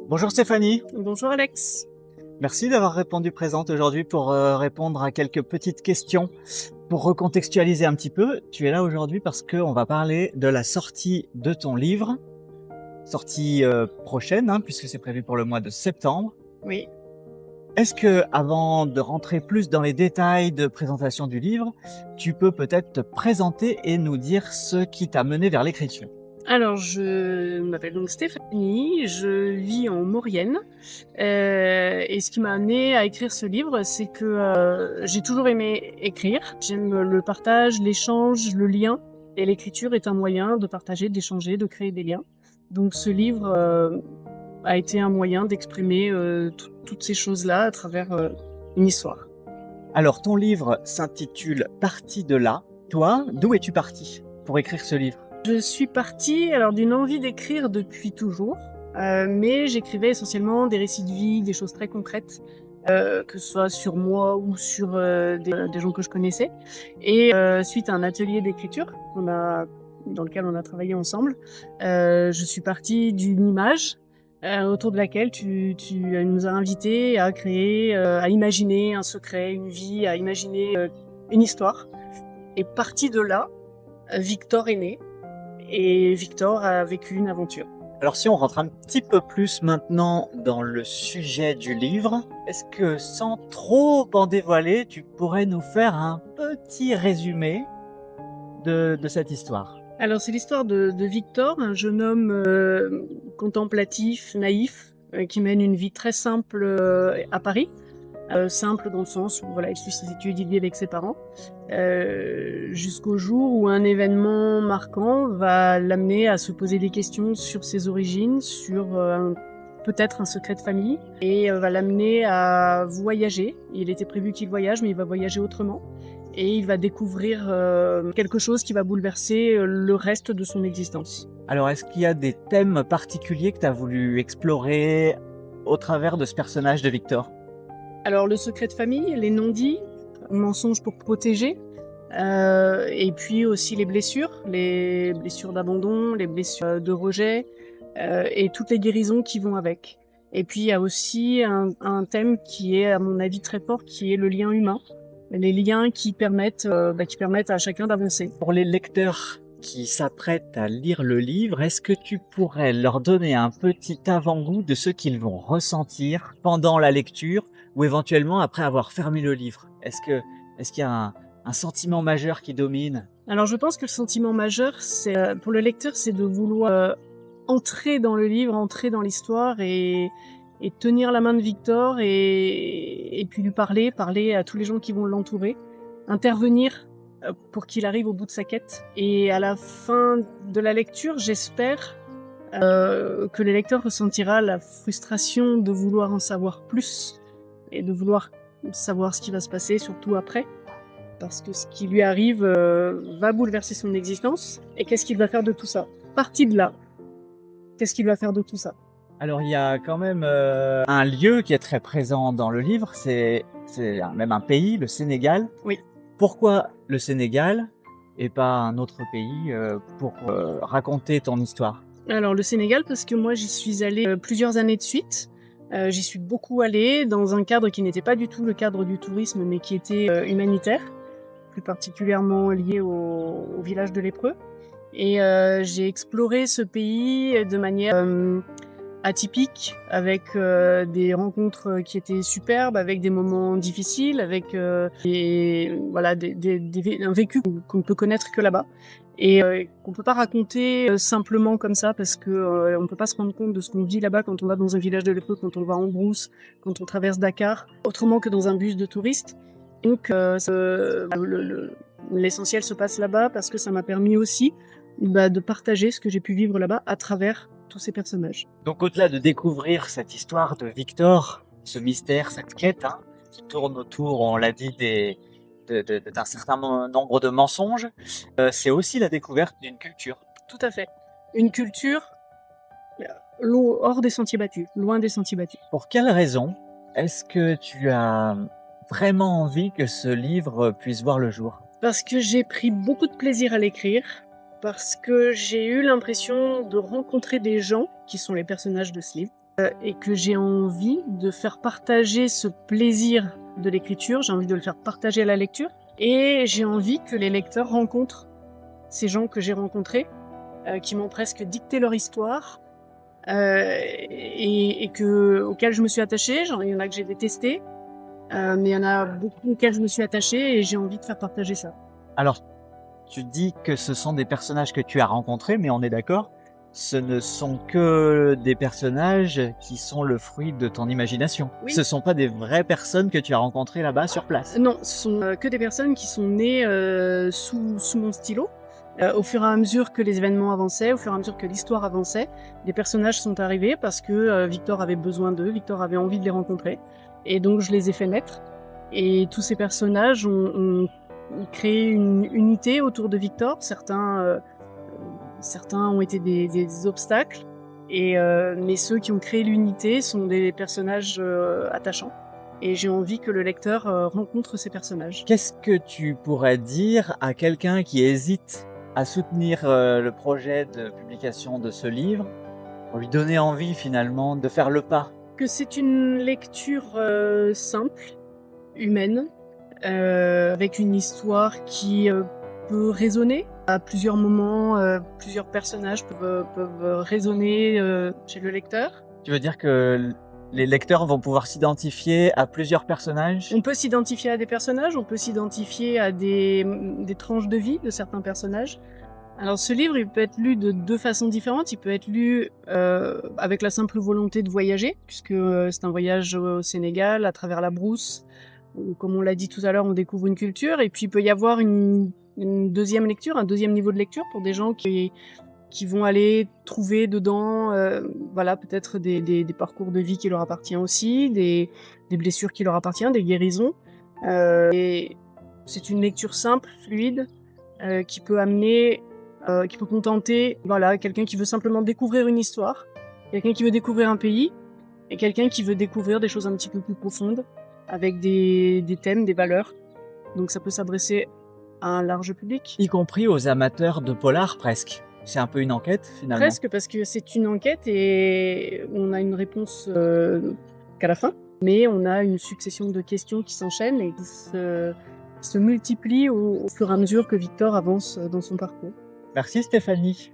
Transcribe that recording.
Bonjour Stéphanie, Bonjour Alex. merci d'avoir répondu présente aujourd'hui pour répondre à quelques petites questions. Pour recontextualiser un petit peu, tu es là aujourd'hui parce qu'on va parler de la sortie de ton livre, sortie prochaine, puisque c'est prévu pour le mois de septembre. Oui. Est-ce que, avant de rentrer plus dans les détails de présentation du livre, tu peux peut-être te présenter et nous dire ce qui t'a mené vers l'écriture? Alors, je m'appelle donc Stéphanie, je vis en Maurienne. Et ce qui m'a amenée à écrire ce livre, c'est que j'ai toujours aimé écrire. J'aime le partage, l'échange, le lien. Et l'écriture est un moyen de partager, d'échanger, de créer des liens. Donc ce livre a été un moyen d'exprimer toutes ces choses-là à travers une histoire. Alors, ton livre s'intitule Parti de là. Toi, d'où es-tu parti pour écrire ce livre? Je suis partie d'une envie d'écrire depuis toujours, mais j'écrivais essentiellement des récits de vie, des choses très concrètes, que ce soit sur moi ou sur des gens que je connaissais. Et suite à un atelier d'écriture dans lequel on a travaillé ensemble, je suis partie d'une image autour de laquelle tu nous as invités à créer, à imaginer un secret, une vie, à imaginer une histoire. Et partie de là, Victor est né. Et Victor a vécu une aventure. Alors si on rentre un petit peu plus maintenant dans le sujet du livre, est-ce que sans trop en dévoiler, tu pourrais nous faire un petit résumé de cette histoire? Alors c'est l'histoire de Victor, un jeune homme contemplatif, naïf, qui mène une vie très simple à Paris. Simple dans le sens où voilà, il suit ses études, il vit avec ses parents, jusqu'au jour où un événement marquant va l'amener à se poser des questions sur ses origines, sur peut-être un secret de famille, et va l'amener à voyager. Il était prévu qu'il voyage, mais il va voyager autrement. Et il va découvrir quelque chose qui va bouleverser le reste de son existence. Alors est-ce qu'il y a des thèmes particuliers que tu as voulu explorer au travers de ce personnage de Victor? Alors le secret de famille, les non-dits, mensonges pour protéger, et puis aussi les blessures d'abandon, les blessures de rejet, et toutes les guérisons qui vont avec. Et puis il y a aussi un thème qui est à mon avis très fort, qui est le lien humain, les liens qui permettent à chacun d'avancer. Pour les lecteurs qui s'apprêtent à lire le livre, est-ce que tu pourrais leur donner un petit avant-goût de ce qu'ils vont ressentir pendant la lecture ou éventuellement après avoir fermé le livre? Est-ce qu'il y a un sentiment majeur qui domine? Alors je pense que le sentiment majeur, c'est pour le lecteur, c'est de vouloir entrer dans le livre, entrer dans l'histoire et tenir la main de Victor et puis lui parler à tous les gens qui vont l'entourer, intervenir pour qu'il arrive au bout de sa quête. Et à la fin de la lecture, j'espère que le lecteur ressentira la frustration de vouloir en savoir plus et de vouloir savoir ce qui va se passer, surtout après. Parce que ce qui lui arrive va bouleverser son existence. Et qu'est-ce qu'il va faire de tout ça? Parti de là, qu'est-ce qu'il va faire de tout ça? Alors il y a quand même un lieu qui est très présent dans le livre, c'est même un pays, le Sénégal. Oui. Pourquoi le Sénégal et pas un autre pays pour raconter ton histoire? Alors le Sénégal, parce que moi j'y suis allée plusieurs années de suite. J'y suis beaucoup allée dans un cadre qui n'était pas du tout le cadre du tourisme, mais qui était humanitaire, plus particulièrement lié au village de lépreux. Et j'ai exploré ce pays de manière atypique, avec des rencontres qui étaient superbes, avec des moments difficiles, avec un vécu qu'on ne peut connaître que là-bas. Et qu'on peut pas raconter simplement comme ça, parce que on peut pas se rendre compte de ce qu'on vit là-bas quand on va dans un village de lépreux, quand on va en brousse, quand on traverse Dakar, autrement que dans un bus de touristes. Donc l'essentiel se passe là-bas, parce que ça m'a permis aussi de partager ce que j'ai pu vivre là-bas à travers tous ces personnages. Donc au-delà de découvrir cette histoire de Victor, ce mystère, cette quête qui tourne autour, on l'a dit, d'un certain nombre de mensonges, c'est aussi la découverte d'une culture. Tout à fait. Une culture hors des sentiers battus, loin des sentiers battus. Pour quelle raison est-ce que tu as vraiment envie que ce livre puisse voir le jour? Parce que j'ai pris beaucoup de plaisir à l'écrire, parce que j'ai eu l'impression de rencontrer des gens qui sont les personnages de ce livre, et que j'ai envie de faire partager ce plaisir de l'écriture, j'ai envie de le faire partager à la lecture et j'ai envie que les lecteurs rencontrent ces gens que j'ai rencontrés, qui m'ont presque dicté leur histoire, auxquels je me suis attachée. Il y en a que j'ai détesté, mais il y en a beaucoup auxquels je me suis attachée et j'ai envie de faire partager ça. Alors, tu dis que ce sont des personnages que tu as rencontrés, mais on est d'accord, ce ne sont que des personnages qui sont le fruit de ton imagination. Oui. Ce sont pas des vraies personnes que tu as rencontrées là-bas sur place. Non, ce sont que des personnes qui sont nées sous mon stylo. Au fur et à mesure que les événements avançaient, au fur et à mesure que l'histoire avançait, des personnages sont arrivés parce que Victor avait besoin d'eux, Victor avait envie de les rencontrer. Et donc je les ai fait naître. Et tous ces personnages ont créé une unité autour de Victor. Certains ont été des obstacles, mais ceux qui ont créé l'unité sont des personnages attachants. Et j'ai envie que le lecteur rencontre ces personnages. Qu'est-ce que tu pourrais dire à quelqu'un qui hésite à soutenir le projet de publication de ce livre, pour lui donner envie finalement de faire le pas? Que c'est une lecture simple, humaine, avec une histoire qui peut résonner. À plusieurs moments, plusieurs personnages peuvent résonner chez le lecteur. Tu veux dire que les lecteurs vont pouvoir s'identifier à plusieurs personnages? On peut s'identifier à des personnages, on peut s'identifier à des tranches de vie de certains personnages. Alors ce livre, il peut être lu de deux façons différentes. Il peut être lu avec la simple volonté de voyager, puisque c'est un voyage au Sénégal, à travers la brousse. Comme on l'a dit tout à l'heure, on découvre une culture. Et puis il peut y avoir une deuxième lecture, un deuxième niveau de lecture pour des gens qui vont aller trouver dedans peut-être des parcours de vie qui leur appartiennent aussi, des blessures qui leur appartiennent, des guérisons. Et c'est une lecture simple, fluide, qui peut amener, qui peut contenter quelqu'un qui veut simplement découvrir une histoire, quelqu'un qui veut découvrir un pays, et quelqu'un qui veut découvrir des choses un petit peu plus profondes, avec des thèmes, des valeurs. Donc ça peut s'adresser à un large public. Y compris aux amateurs de polar presque. C'est un peu une enquête finalement. Presque, parce que c'est une enquête et on a une réponse qu'à la fin. Mais on a une succession de questions qui s'enchaînent et qui se multiplient au fur et à mesure que Victor avance dans son parcours. Merci Stéphanie.